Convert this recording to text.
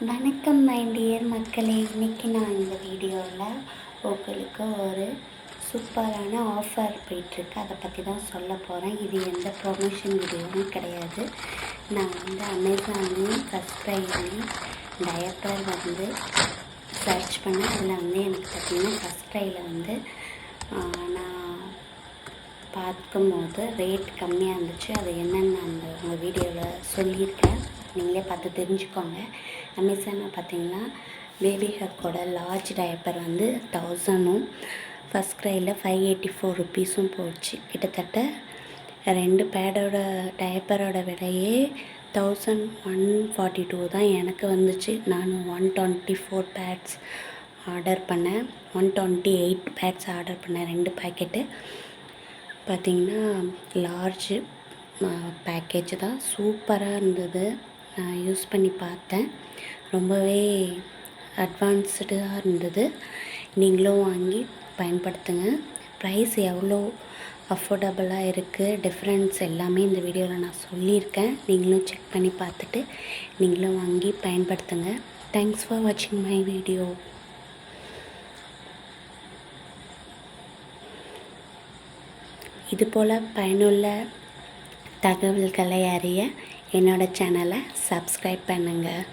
வணக்கம் my dear மக்களே. இன்றைக்கி நான் இந்த வீடியோவில் உங்களுக்கு ஒரு சூப்பரான ஆஃபர் போயிட்டுருக்கு, அதை பற்றி தான் சொல்ல போகிறேன். இது எந்த ப்ரொமோஷன் வீடியோவும் கிடையாது. நான் அமேசான்லேயும் ஃபஸ்ட் ப்ரைஸ்லேயும் டயப்பர் சர்ச் பண்ணேன். அதில் எனக்கு பார்த்திங்கன்னா ஃபஸ்ட் ப்ரைஸில் நான் பார்க்கும்போது ரேட் கம்மியாக இருந்துச்சு. அது என்னென்னு அந்த உங்கள் வீடியோவில் சொல்லியிருக்கேன், நீங்களே பார்த்து தெரிஞ்சுக்கோங்க. அமேசானில் பார்த்தீங்கன்னா பேபி ஹக்கோட லார்ஜ் டயப்பர் 1000ம் ஃபஸ்ட் க்ரையில் 584 ருப்பீஸும் போச்சு. கிட்டத்தட்ட 2 பேடோட டயப்பரோட விலையே 1142 தான் எனக்கு வந்துச்சு. நான் 124 பேட்ஸ் ஆர்டர் பண்ணேன், 128 பேட்ஸ் ஆர்டர் பண்ணேன். 2 பேக்கெட்டு பார்த்திங்கன்னா லார்ஜ் பேக்கேஜ் தான். சூப்பராக இருந்தது. நான் யூஸ் பண்ணி பார்த்தேன், ரொம்பவே அட்வான்ஸ்டாக இருந்தது. நீங்களும் வாங்கி பயன்படுத்துங்க. ப்ரைஸ் எவ்வளோ அஃபோர்டபுளாக இருக்குது, டிஃப்ரென்ஸ் எல்லாமே இந்த வீடியோவில் நான் சொல்லியிருக்கேன். நீங்களும் செக் பண்ணி பார்த்துட்டு நீங்களும் வாங்கி பயன்படுத்துங்க. தேங்க்ஸ் ஃபார் வாட்சிங் மை வீடியோ. இதுபோல் பயனுள்ள தகவல்களை அறிய என்னோடய சேனலை சப்ஸ்கிரைப் பண்ணுங்கள்.